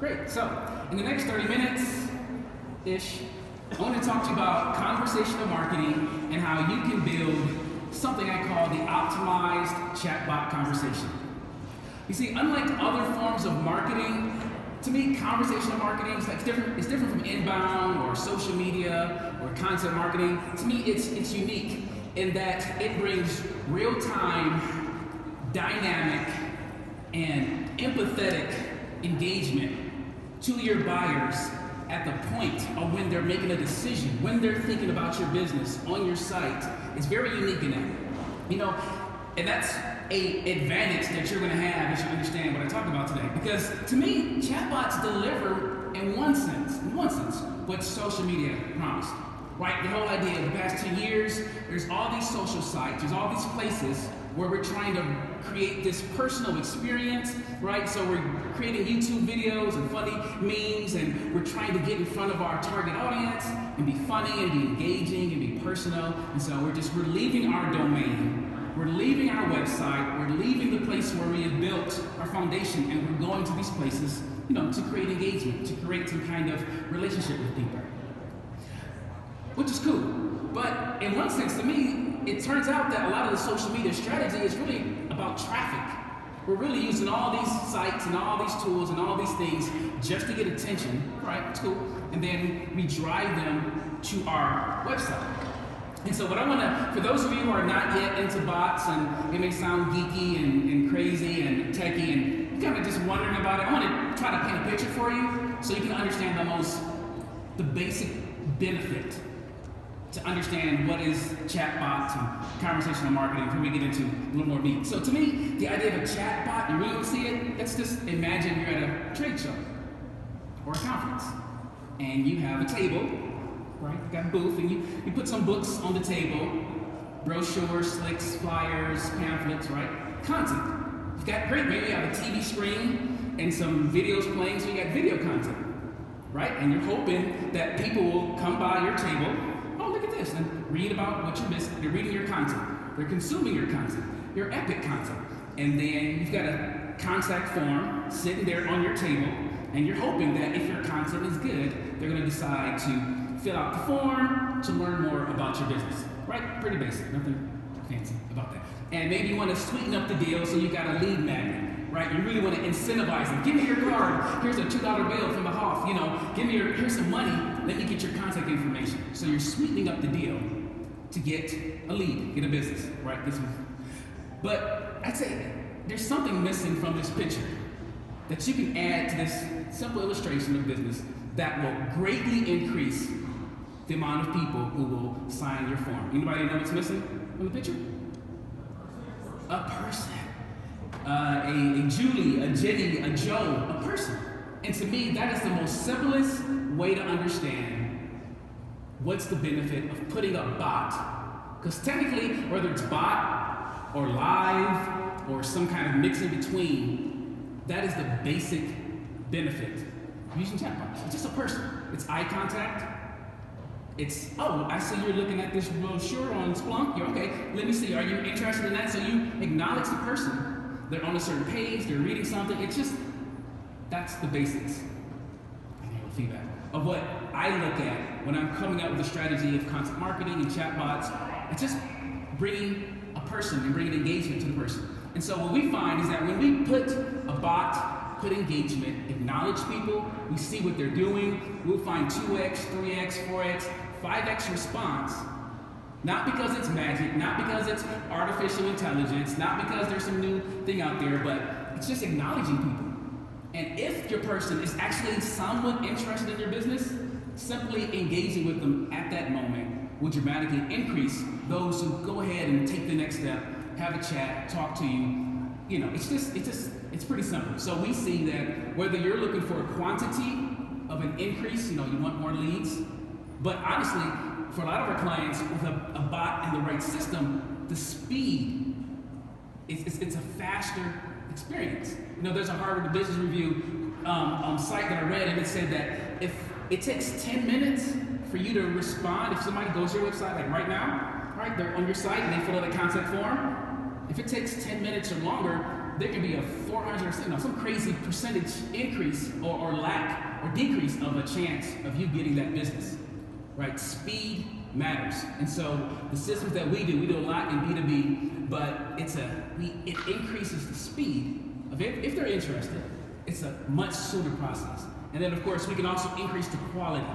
Great. So, in the next 30 minutes-ish, I want to talk to you about conversational marketing and how you can build something I call the optimized chatbot conversation. You see, unlike other forms of marketing, to me, conversational marketing is different. It's different from inbound or social media or content marketing. To me, it's unique in that it brings real-time, dynamic, and empathetic engagement to your buyers at the point of when they're making a decision, when they're thinking about your business on your site. It's very unique in that. And that's an advantage that you're going to have as you understand what I talk about today. Because to me, chatbots deliver in one sense, what social media promised. Right? The whole idea of the past 2 years, there's all these social sites, there's all these places where we're trying to create this personal experience, right? So we're creating YouTube videos and funny memes, and we're trying to get in front of our target audience and be funny and be engaging and be personal. And so we're leaving our domain, we're leaving our website, we're leaving the place where we have built our foundation, and we're going to these places, to create engagement, to create some kind of relationship with people. Which is cool. But in one sense, to me, it turns out that a lot of the social media strategy is really about traffic. We're really using all these sites and all these tools and all these things just to get attention, right? It's cool. And then we drive them to our website. And so what I want to, for those of you who are not yet into bots, and it may sound geeky and crazy and techy, and you're kind of just wondering about it, I want to try to paint a picture for you so you can understand the basic benefit to understand what is chatbots and conversational marketing before we get into a little more meat. So to me, the idea of a chatbot, you really want to see it? Let's just imagine you're at a trade show or a conference, and you have a table, right? You got a booth, and you put some books on the table, brochures, slicks, flyers, pamphlets, right? Content. You've got great, maybe you have a TV screen and some videos playing, so you got video content, right? And you're hoping that people will come by your table, look at this, and read about what you missed. They're reading your content. They're consuming your content, your epic content. And then you've got a contact form sitting there on your table, and you're hoping that if your content is good, they're going to decide to fill out the form to learn more about your business. Right? Pretty basic, nothing fancy about that. And maybe you want to sweeten up the deal, so you got a lead magnet. Right? You really want to incentivize them. Give me your card. Here's a $2 bill from the Hoff. Here's some money. Let me get your contact information. So you're sweetening up the deal to get a lead, get a business, right? But I'd say there's something missing from this picture that you can add to this simple illustration of business that will greatly increase the amount of people who will sign your form. Anybody know what's missing from the picture? A person. A Julie, a Jenny, a Joe, a person. And to me, that is the most simplest way to understand what's the benefit of putting a bot. Because technically, whether it's bot or live or some kind of mix in between, that is the basic benefit of using chatbots. It's just a person. It's eye contact. It's, I see you're looking at this brochure on Splunk. You're okay, let me see, are you interested in that? So you acknowledge the person. They're on a certain page, they're reading something. It's just, that's the basics feedback of what I look at when I'm coming up with a strategy of content marketing and chatbots. It's just bringing a person and bringing engagement to the person. And so what we find is that when we put a bot, put engagement, acknowledge people, we see what they're doing, we'll find 2x, 3x, 4x, 5x response. Not because it's magic, not because it's artificial intelligence, not because there's some new thing out there, but it's just acknowledging people. And if your person is actually somewhat interested in your business, simply engaging with them at that moment will dramatically increase those who go ahead and take the next step, have a chat, talk to you. It's pretty simple. So we see that whether you're looking for a quantity of an increase, you want more leads, but honestly, for a lot of our clients, with a bot and the right system, the speed, it's a faster experience. There's a Harvard Business Review site that I read, and it said that if it takes 10 minutes for you to respond, if somebody goes to your website, like right now, right, they're on your site and they fill out a contact form, if it takes 10 minutes or longer, there can be a 400, some crazy percentage increase or lack or decrease of a chance of you getting that business, right? Speed matters. And so the systems that we do a lot in B2B, but it increases the speed of it. If they're interested, it's a much sooner process. And then of course, we can also increase the quality.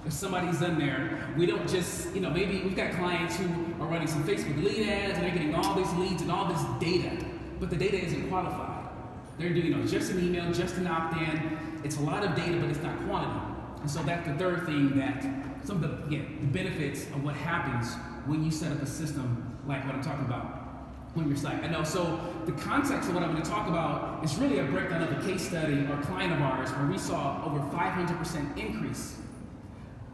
If somebody's in there, we don't just, maybe we've got clients who are running some Facebook lead ads and they're getting all these leads and all this data, but the data isn't qualified. They're doing, just an email, just an opt-in. It's a lot of data, but it's not quantity. And so that's the third thing, that some of the benefits of what happens when you set up a system like what I'm talking about on your site. I know, so the context of what I'm going to talk about is really a breakdown of a case study or client of ours where we saw over 500% increase,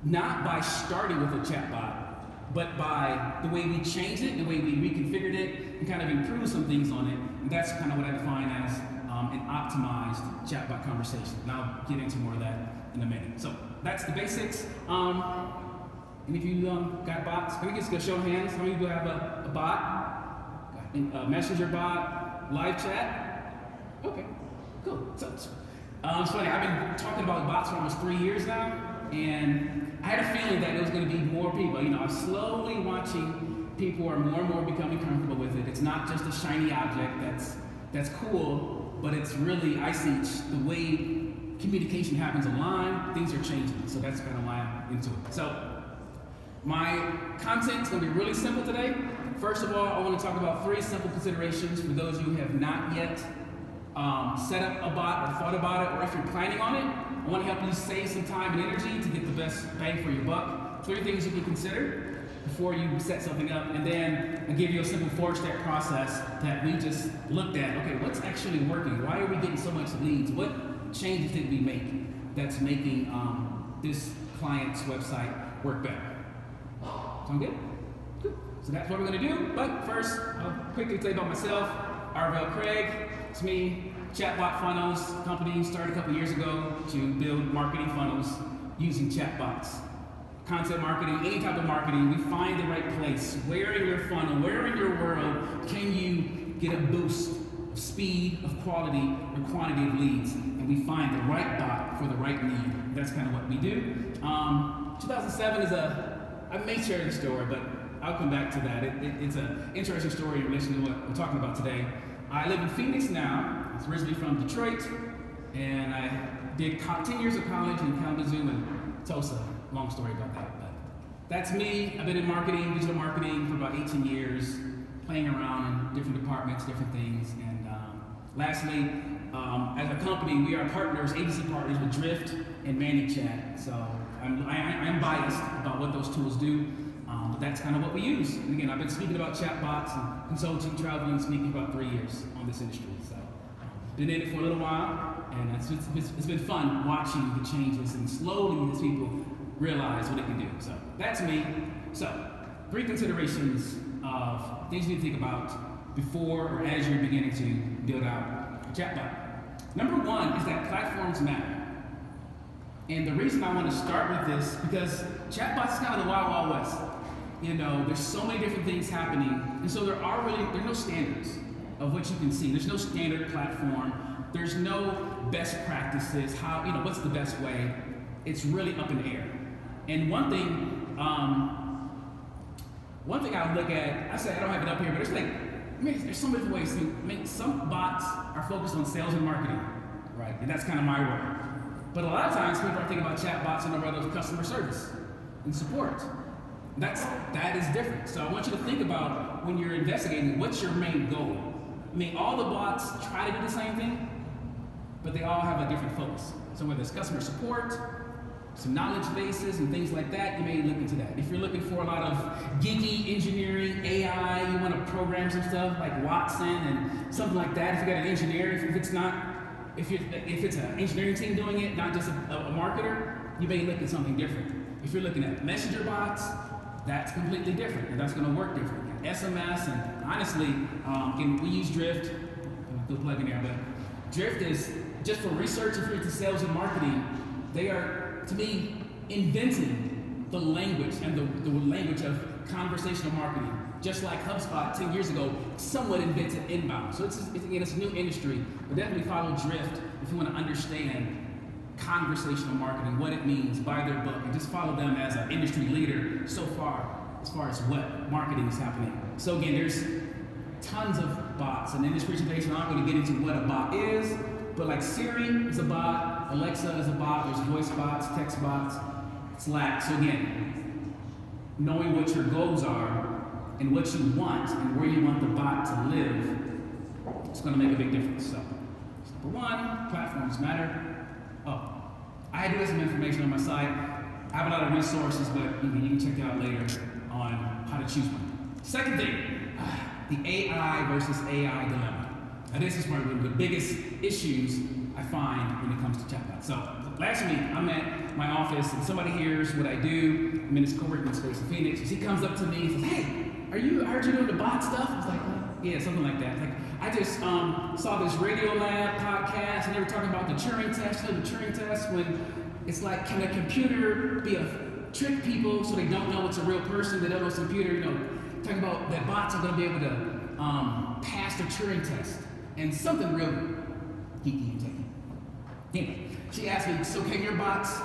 not by starting with a chatbot, but by the way we changed it, the way we reconfigured it, and kind of improved some things on it. And that's kind of what I define as an optimized chatbot conversation. And I'll get into more of that in a minute. So that's the basics. Any of you got bots? Can we just go show of hands? How many people have a bot? A messenger bot? Live chat? Okay, cool. So it's funny, I've been talking about bots for almost 3 years now. And I had a feeling that there was going to be more people. I'm slowly watching people are more and more becoming comfortable with it. It's not just a shiny object that's cool, but it's really, I see the way communication happens online, things are changing. So that's kind of why I'm into it. So my content's going to be really simple today. First of all, I want to talk about 3 simple considerations for those of you who have not yet set up a bot or thought about it, or if you're planning on it. I want to help you save some time and energy to get the best bang for your buck. 3 things you can consider before you set something up, and then I'll give you a simple 4-step process that we just looked at. Okay, what's actually working? Why are we getting so much leads? What changes did we make that's making this client's website work better? Sound good? Good. So that's what we're going to do. But first, I'll quickly tell you about myself. Arvell Craig. It's me. Chatbot funnels company started a couple years ago to build marketing funnels using chatbots. Content marketing, any type of marketing, we find the right place. Where in your funnel, where in your world can you get a boost of speed, of quality, or quantity of leads? And we find the right bot for the right need. That's kind of what we do. 2007 is I may share the story, but I'll come back to that. It's an interesting story in relation to what we're talking about today. I live in Phoenix now. I was originally from Detroit, and I did 10 years of college in Kalamazoo and Tulsa. Long story about that, but that's me. I've been in marketing, digital marketing for about 18 years, playing around in different departments, different things. And lastly, as a company, we are partners, agency partners with Drift and ManyChat. So I'm biased about what those tools do. But that's kind of what we use. And again, I've been speaking about chatbots and consulting, traveling, and speaking for about 3 years on this industry. So been in it for a little while, and it's been fun watching the changes and slowly as people realize what it can do. So that's me. So 3 considerations of things you need to think about before or as you're beginning to build out a chatbot. Number 1 is that platforms matter. And the reason I want to start with this, because chatbots is kind of the wild, wild west. There's so many different things happening, and so there are no standards of what you can see. There's no standard platform. There's no best practices. What's the best way? It's really up in the air. And one thing I look at, I say I don't have it up here, but there's so many ways. Some bots are focused on sales and marketing, right? And that's kind of my world. But a lot of times people are thinking about chatbots in the world of customer service and support. That is different. So I want you to think about when you're investigating, what's your main goal? All the bots try to do the same thing, but they all have a different focus. So whether it's customer support, some knowledge bases and things like that, you may look into that. If you're looking for a lot of geeky engineering, AI, you want to program some stuff like Watson and something like that. If you got an engineer, if it's an engineering team doing it, not just a marketer, you may look at something different. If you're looking at messenger bots, that's completely different, and that's going to work different. SMS, and honestly, we use Drift. I'm going to plug in there, but Drift is just for research. If you're into sales and marketing, they are, to me, inventing the language and the language of conversational marketing. just like HubSpot 10 years ago somewhat invented inbound. So it's a new industry, but definitely follow Drift if you want to understand conversational marketing, what it means, buy their book, and just follow them as an industry leader so far as what marketing is happening. So again, there's tons of bots, and in this presentation I'm not going to get into what a bot is, but like Siri is a bot, Alexa is a bot, there's voice bots, text bots, Slack. So again, knowing what your goals are and what you want and where you want the bot to live, it's going to make a big difference. So, number one, platforms matter. Oh, I do have some information on my site. I have a lot of resources, but you can check it out later on how to choose one. Second thing, the AI versus AI dilemma. Now this is one of the biggest issues I find when it comes to chatbots. So last week I'm at my office and somebody hears what I do. I'm in this co-working space in Phoenix. And she comes up to me and says, "Hey, I heard you doing the bot stuff?" I was like, yeah, something like that. Like, I just saw this Radio Lab podcast and they were talking about the Turing test. You know, the Turing test, when it's like, can a computer trick people so they don't know it's a real person, they don't know it's a computer, you know, talking about that bots are going to be able to pass the Turing test. And something real geeky and techy. Anyway, she asked me, so can your bots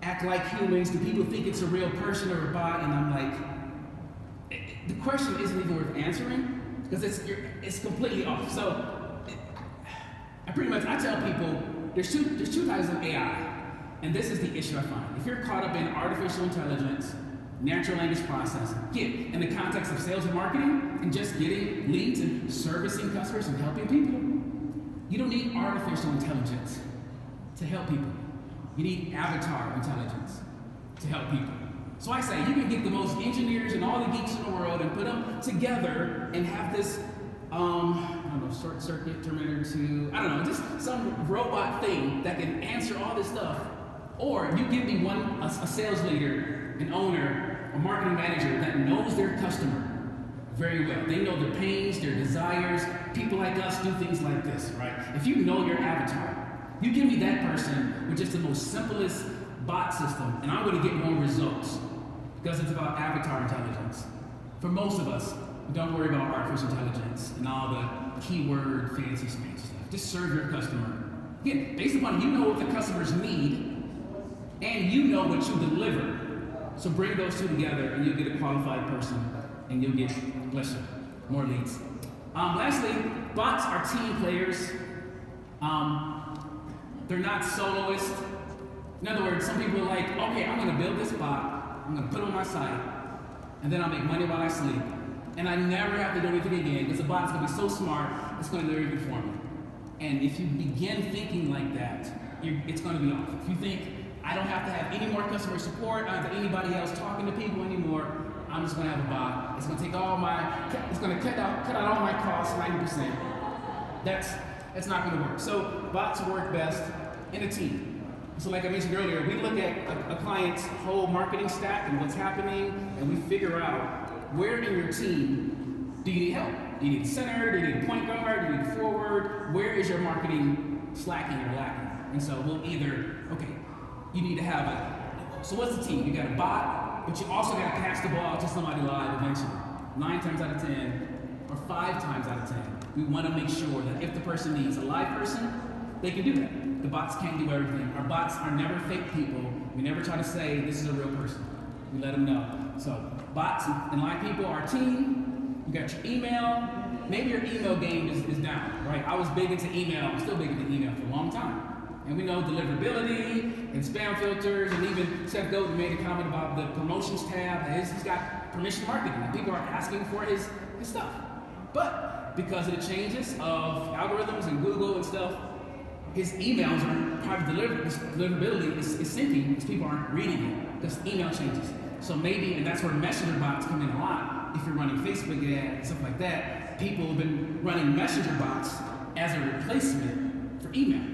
act like humans? Do people think it's a real person or a bot? And I'm like, the question isn't even worth answering because it's completely off. So I tell people there's two types of AI, and this is the issue I find. If you're caught up in artificial intelligence, natural language processing, in the context of sales and marketing, and just getting leads and servicing customers and helping people, you don't need artificial intelligence to help people. You need avatar intelligence to help people. So I say, you can get the most engineers and all the geeks in the world and put them together and have this, short circuit Terminator 2, just some robot thing that can answer all this stuff. Or you give me a sales leader, an owner, a marketing manager that knows their customer very well. They know their pains, their desires. People like us do things like this, right? If you know your avatar, you give me that person with just the most simplest bot system, and I'm going to get more results because it's about avatar intelligence. For most of us, don't worry about artificial intelligence and all the keyword fancy stuff. Just serve your customer. Again, based upon you know what the customers need and you know what you deliver. So bring those two together and you'll get a qualified person and you'll get, bless you, more leads. Lastly, bots are team players. They're not soloists. In other words, some people are like, okay, I'm going to build this bot, I'm going to put it on my site, and then I'll make money while I sleep. And I never have to do anything again because the bot's going to be so smart, it's going to do everything for me. And if you begin thinking like that, it's going to be off. If you think, I don't have to have any more customer support, I don't have anybody else talking to people anymore, I'm just going to have a bot. It's going to take it's going to cut out all my costs 90%. That's not going to work. So bots work best in a team. So like I mentioned earlier, we look at a client's whole marketing stack and what's happening, and we figure out where in your team do you need help? Do you need a center? Do you need a point guard? Do you need a forward? Where is your marketing slacking or lacking? And so we'll either, you need to have so what's the team? You got a bot, but you also got to pass the ball to somebody live eventually. 9 times out of 10, or 5 times out of 10, we want to make sure that if the person needs a live person, they can do that. The bots can't do everything. Our bots are never fake people. We never try to say this is a real person. We let them know. So bots and live people are a team. You got your email. Maybe your email game is down, right? I was big into email. I'm still big into email for a long time. And we know deliverability and spam filters, and even Seth Godin made a comment about the promotions tab. He's got permission marketing, and people are asking for his stuff. But because of the changes of algorithms and Google and stuff, his emails are private deliverability is sinking because people aren't reading it because email changes. So maybe, and that's where messenger bots come in a lot. If you're running Facebook ads and stuff like that, people have been running messenger bots as a replacement for email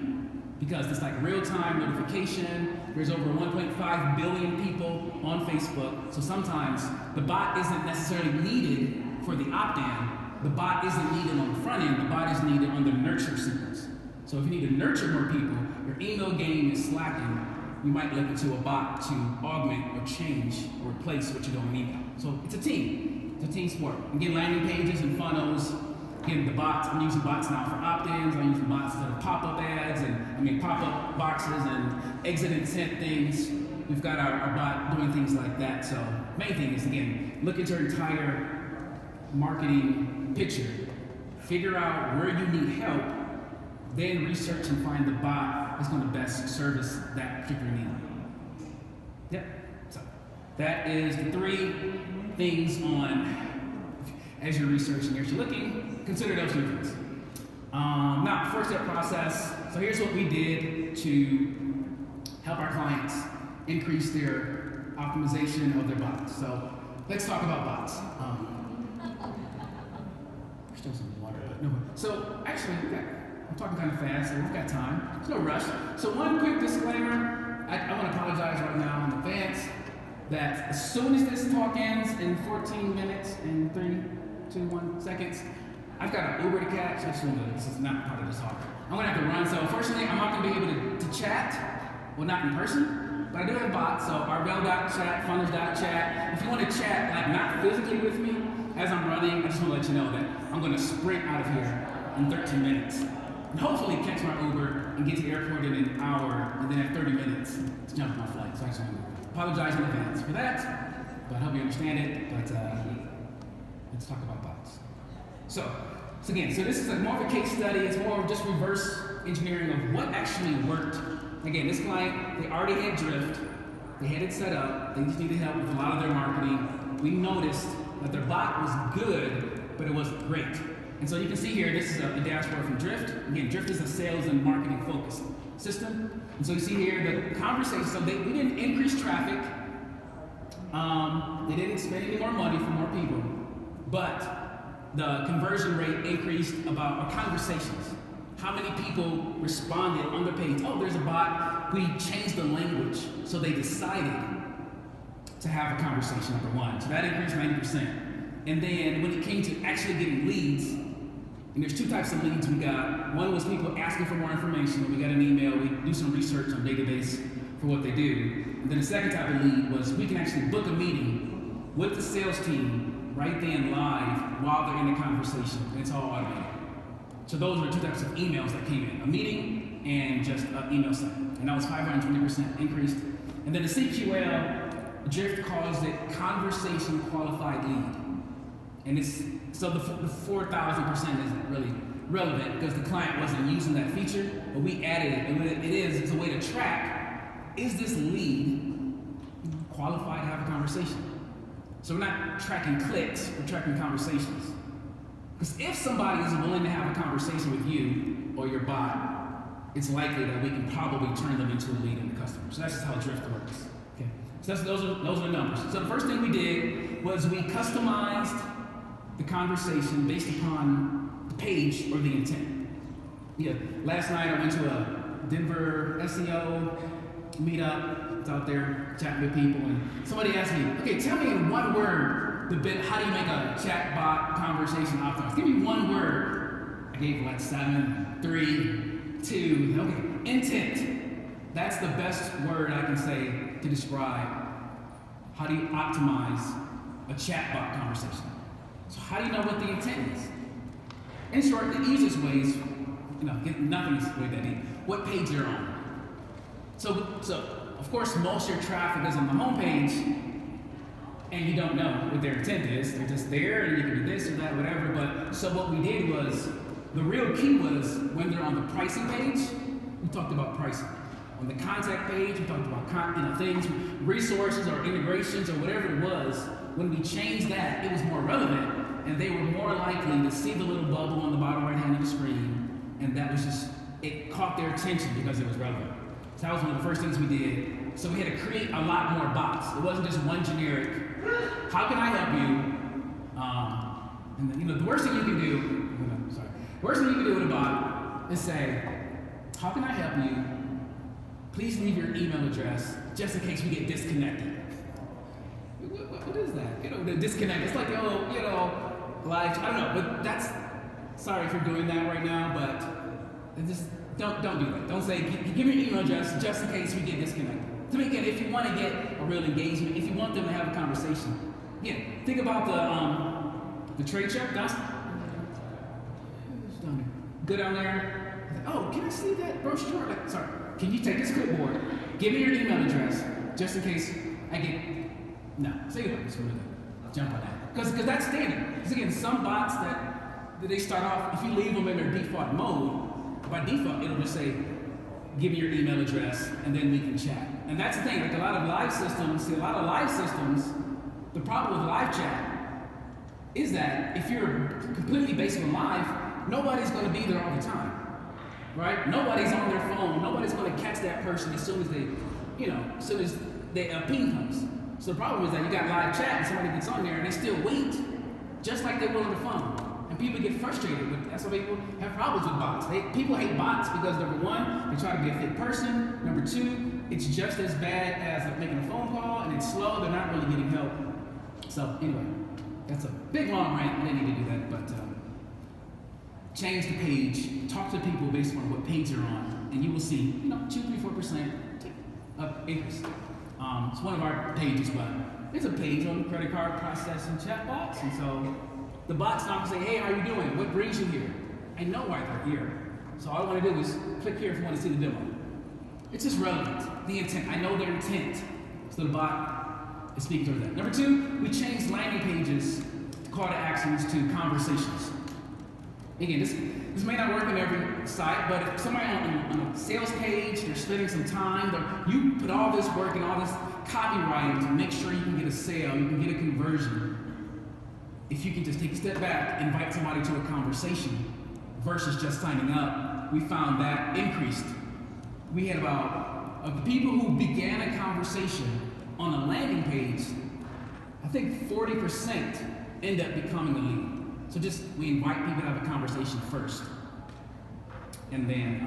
because it's like real-time notification. There's over 1.5 billion people on Facebook. So sometimes the bot isn't necessarily needed for the opt-in. The bot isn't needed on the front end. The bot is needed on the nurture sequence. So if you need to nurture more people, your email game is slacking, you might look into a bot to augment or change or replace what you're doing in email. So it's a team. It's a team sport. Again, landing pages and funnels. Again, the bots, I'm using bots now for opt-ins. I'm using bots instead of pop-up ads and pop-up boxes and exit and sent things. We've got our bot doing things like that. So main thing is, again, look at your entire marketing picture. Figure out where you need help, then research and find the bot that's going to best service that particular need. Yep. So that is the 3 things on, as you're researching, as you're looking, consider those 3 things. Now, first step process. So here's what we did to help our clients increase their optimization of their bots. So let's talk about bots. There's still some water, but no. So actually, I'm talking kind of fast, so we've got time. There's no rush. So one quick disclaimer. I want to apologize right now in advance that as soon as this talk ends in 14 minutes and 3, 2, 1 seconds, I've got an Uber to catch. This is not part of this talk. I'm going to have to run. So unfortunately, I'm not going to be able to chat. Well, not in person, but I do have bots. So Arvell.chat, funnels.chat. If you want to chat, like not physically with me as I'm running, I just want to let you know that I'm going to sprint out of here in 13 minutes. And hopefully catch my Uber and get to the airport in an hour, and then have 30 minutes to jump on my flight. So I just want to apologize in advance for that, but I hope you understand it. But let's talk about bots. So again, this is more of a case study. It's more of just reverse engineering of what actually worked. Again, this client, they already had Drift. They had it set up. They just needed help with a lot of their marketing. We noticed that their bot was good, but it wasn't great. And so you can see here, this is a dashboard from Drift. Again, Drift is a sales and marketing focused system. And so you see here the conversation. So we didn't increase traffic. They didn't spend any more money for more people, but the conversion rate increased about our conversations. How many people responded on the page? Oh, there's a bot. We changed the language, so they decided to have a conversation, number 1. So that increased 90%. And then when it came to actually getting leads, and there's 2 types of leads we got. One was people asking for more information. We got an email. We do some research on database for what they do. And then the second type of lead was we can actually book a meeting with the sales team right then live while they're in the conversation. And it's all automated. So those were 2 types of emails that came in, a meeting and just an email sent. And that was 520% increased. And then the CQL, Drift calls it conversation qualified lead. And so the 4,000% isn't really relevant because the client wasn't using that feature, but we added it. And what it is, it's a way to track, is this lead qualified to have a conversation? So we're not tracking clicks, we're tracking conversations. Because if somebody is willing to have a conversation with you or your bot, it's likely that we can probably turn them into a lead in the customer. So that's just how Drift works. Okay. So those are the numbers. So the first thing we did was we customized the conversation based upon the page or the intent. Yeah. Last night I went to a Denver SEO meetup. It's out there chatting with people, and somebody asked me, "Okay, tell me in one word how do you make a chatbot conversation optimized? Give me one word." I gave like 7, 3, 2. Okay, intent. That's the best word I can say to describe how do you optimize a chatbot conversation. So how do you know what the intent is? In short, the easiest way is, nothing's really that deep. What page you're on. So of course, most of your traffic is on the home page, and you don't know what their intent is. They're just there, and you can do this or that, whatever. But so what we did was, the real key was when they're on the pricing page, we talked about pricing. On the contact page, we talked about things, resources or integrations or whatever it was. When we changed that, it was more relevant, and they were more likely to see the little bubble on the bottom right hand of the screen, and that was just, it caught their attention because it was relevant. So that was one of the first things we did. So we had to create a lot more bots. It wasn't just one generic, how can I help you? And then, the worst thing you can do with a bot is say, how can I help you? Please leave your email address just in case we get disconnected. What is that? The disconnect. It's like, live. I don't know, but that's, sorry if you're doing that right now, but just don't do that. Don't say, give me your email address just in case we get disconnected. To make it, if you want to get a real engagement, if you want them to have a conversation, think about The trade check, that's go down there. Oh, can I see that brochure? Like, sorry, can you take this clipboard? Give me your email address, just in case I get. No, say it. Just jump on that, because that's standard. Because again, some bots that they start off, if you leave them in their default mode, by default it'll just say, give me your email address, and then we can chat. And that's the thing. Like a lot of live systems, the problem with live chat is that if you're completely based on live, nobody's going to be there all the time, right? Nobody's on their phone. Nobody's going to catch that person as soon as they, ping comes. So the problem is that you got live chat and somebody gets on there and they still wait, just like they will on the phone. And people get frustrated with. That's why people have problems with bots. People hate bots because number one, they try to be a fit person. Number two, it's just as bad as making a phone call and it's slow. They're not really getting help. So anyway, that's a big long rant. I didn't need to do that, but change the page. Talk to people based on what page you're on, and you will see 2, 3, 4% of increase. It's one of our pages, but there's a page on credit card processing chatbots, and so the bot's not going to say, hey, how are you doing? What brings you here? I know why they're here. So all I want to do is click here if you want to see the demo. It's just relevant. The intent. I know their intent. So the bot is speaking towards that. Number 2, we changed landing pages, call to actions to conversations. Again, this may not work on every site, but if somebody on a sales page, they're spending some time, you put all this work and all this copywriting to make sure you can get a sale, you can get a conversion. If you can just take a step back, invite somebody to a conversation versus just signing up, we found that increased. We had of the people who began a conversation on a landing page, I think 40% end up becoming a lead. So we invite people to have a conversation first. And then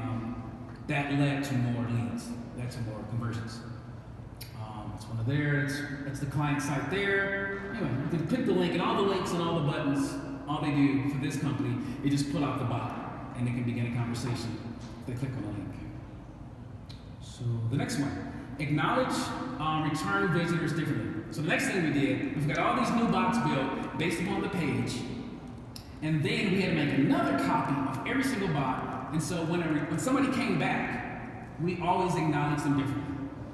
that led to more leads, led to more conversions. That's one of there, that's the client site there. Anyway, you can click the link, and all the links and all the buttons, all they do for this company, they just pull out the bot, and they can begin a conversation if they click on the link. So the next one, acknowledge return visitors differently. So the next thing we did, we've got all these new bots built based upon the page, and then we had to make another copy of every single bot. And so when somebody came back, we always acknowledge them differently.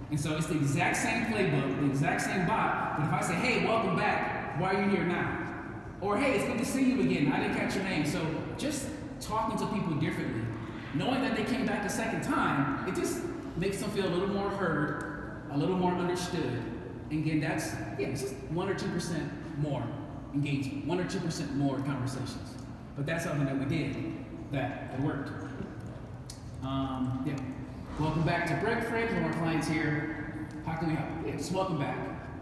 And so it's the exact same playbook, the exact same bot, but if I say, hey, welcome back, why are you here now? Or hey, it's good to see you again, I didn't catch your name. So just talking to people differently, knowing that they came back a second time, it just makes them feel a little more heard, a little more understood. And again, it's just 1 or 2% more engagement, 1 or 2% more conversations. But that's something that we did that worked. Welcome back to Break Friends. One of our clients here. How can we help? Yeah, just welcome back.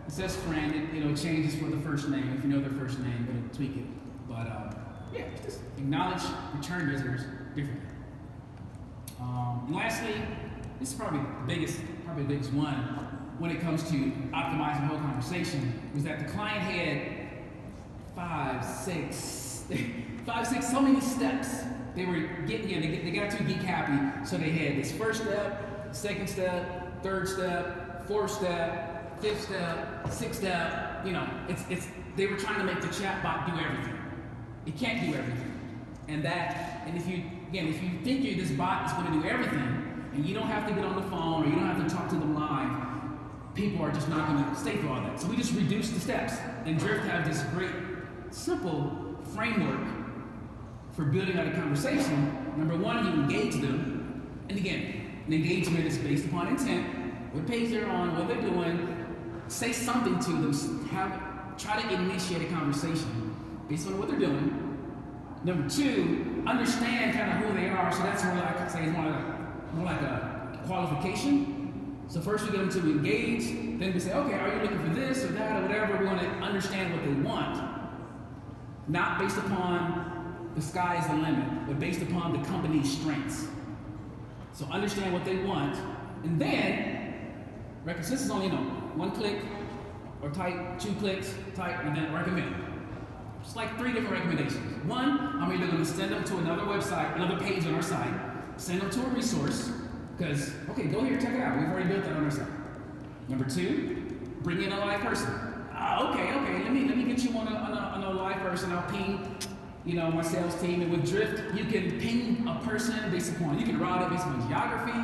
It says friend. It changes for the first name. If you know their first name, it'll tweak it. But just acknowledge return visitors differently. And lastly, this is probably the biggest one when it comes to optimizing the whole conversation, was that the client had 5, 6, so many steps. They were they got too geek happy, so they had this first step, second step, third step, fourth step, fifth step, sixth step. They were trying to make the chatbot do everything. It can't do everything, and if you think this bot is going to do everything, and you don't have to get on the phone or you don't have to talk to them live, people are just not going to stay through all that. So we just reduced the steps, and Drift have this great, simple framework for building out a conversation. Number 1, you engage them. And again, an engagement is based upon intent, what page they're on, what they're doing. Say something to them, try to initiate a conversation based on what they're doing. Number 2, understand kind of who they are. So that's more like a qualification. So first we get them to engage, then we say, okay, are you looking for this or that or whatever? We want to understand what they want. Not based upon the sky is the limit, but based upon the company's strengths. So understand what they want, and then, since this is only 1 click, or type 2 clicks, type, and then recommend. It's like 3 different recommendations. 1, I'm either going to send them to another website, another page on our site, send them to a resource, because, okay, go here, check it out. We've already built that on our site. Number 2, bring in a live person. Okay. Let me get you on a live person. I'll ping, my sales team. And with Drift, you can ping a person based upon, you can route it based upon geography.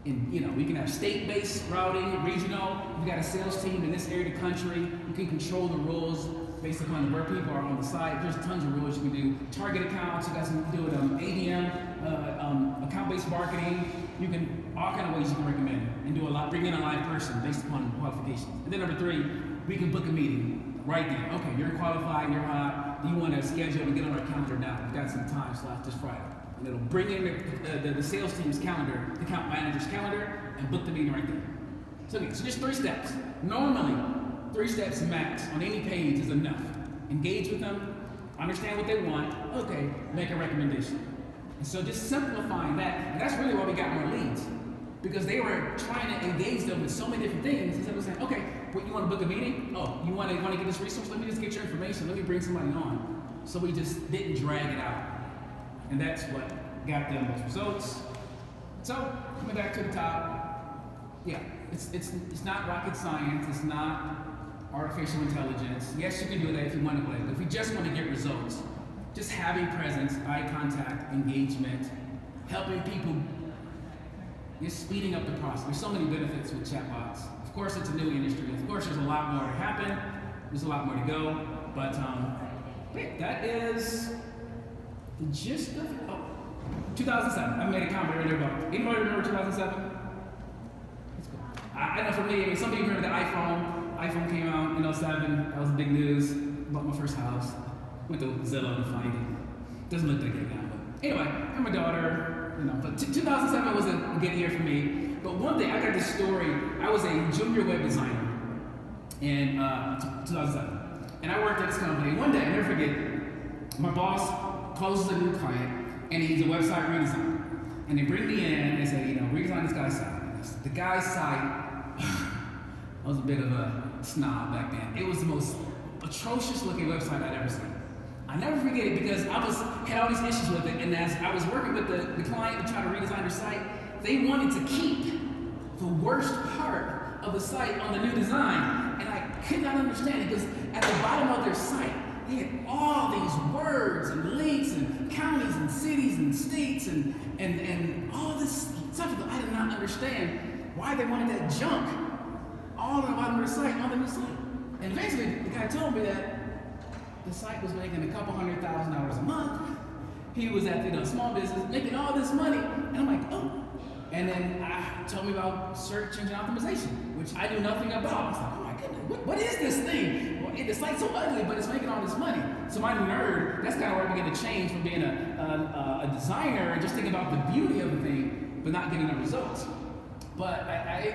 And we can have state-based routing, regional. We've got a sales team in this area of the country. You can control the rules based upon where people are on the site. There's tons of rules you can do. Target accounts, you guys can do it ABM, account-based marketing. You can, all kind of ways you can recommend it and do bring in a live person based upon qualifications. And then number 3, we can book a meeting right there. Okay, you're qualified, you're hot. Do you want to schedule and get on our calendar now? We've got some time slots this Friday. And it'll bring in the sales team's calendar, the account manager's calendar, and book the meeting right there. So just 3 steps. Normally, 3 steps max on any page is enough. Engage with them, understand what they want, okay, make a recommendation. And so just simplifying that, and that's really why we got more leads. Because they were trying to engage them with so many different things. Instead of saying, okay, you want to book a meeting? Oh, you want to get this resource? Let me just get your information. Let me bring somebody on. So we just didn't drag it out. And that's what got them those results. So, coming back to the top, yeah, it's not rocket science, it's not artificial intelligence. Yes, you can do that if you want to play, but if you just want to get results, just having presence, eye contact, engagement, helping people, just speeding up the process. There's so many benefits with chatbots. Of course, it's a new industry. Of course, there's a lot more to happen. There's a lot more to go, but that is the gist of it. 2007. I made a comment earlier about. Anybody remember 2007? Let's go. I know for me, some people remember the iPhone. iPhone came out in 07. That was big news. Bought my first house. Went to Zillow to find it. Doesn't look that good now, but anyway, and my daughter. But 2007 was a good year for me. But one day, I got this story. I was a junior web designer in 2007, and I worked at this company. One day, I never forget. My boss closes a new client. And he's a website redesigner. And they bring me in and they say, redesign this guy's site. The guy's site, I was a bit of a snob back then. It was the most atrocious looking website I'd ever seen. I never forget it because had all these issues with it. And as I was working with the client to try to redesign their site, they wanted to keep the worst part of the site on the new design. And I could not understand it because at the bottom of their site, they had all these words and links and counties and cities and states and all this stuff that I did not understand why they wanted that junk all on the bottom of the site, on the new site. And eventually, the guy told me that the site was making a couple $100,000 a month. He was at small business making all this money, and I'm like, oh. And then told me about search engine optimization, which I knew nothing about. I was like, oh my goodness, what is this thing? The site's so ugly, but it's making all this money. So my nerd, that's kind of where I began to change from being a designer and just thinking about the beauty of the thing, but not getting the results. But I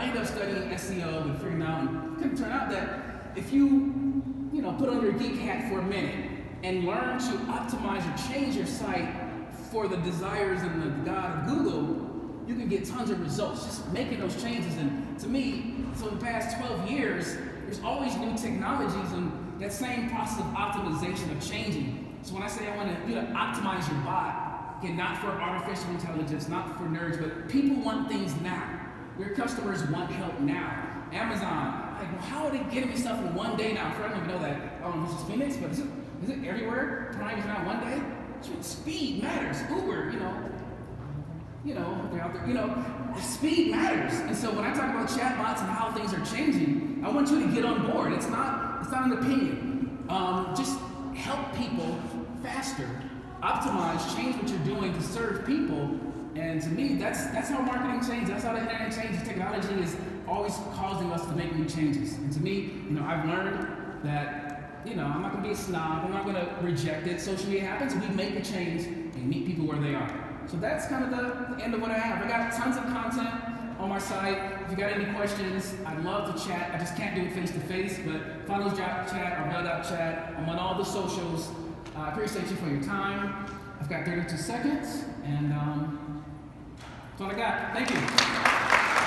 ended up studying SEO and figuring out, and it couldn't turn out that if you put on your geek hat for a minute and learn to optimize or change your site for the desires and the God of Google, you can get tons of results just making those changes. And to me, so in the past 12 years, there's always new technologies and that same process of optimization of changing. So when I say I want to optimize your bot, again, not for artificial intelligence, not for nerds, but people want things now. Your customers want help now. Amazon, well, how are they getting me stuff in one day now? I don't even know that. This is Phoenix, but is it everywhere? Prime is not one day? Speed matters. Uber, they're out there, speed matters. And so when I talk about chatbots and how things are changing, I want you to get on board. It's not an opinion. Just help people faster, optimize, change what you're doing to serve people. And to me, that's how marketing changes. That's how the internet changes. Technology is always causing us to make new changes. And to me, I've learned that, I'm not going to be a snob. I'm not going to reject it. Social media happens. We make a change and meet people where they are. So that's kind of the end of what I have. I got tons of content on my site. If you got any questions, I'd love to chat. I just can't do it face-to-face, but find those chat, Arvell.chat. I'm on all the socials. I appreciate you for your time. I've got 32 seconds, and that's all I got. Thank you.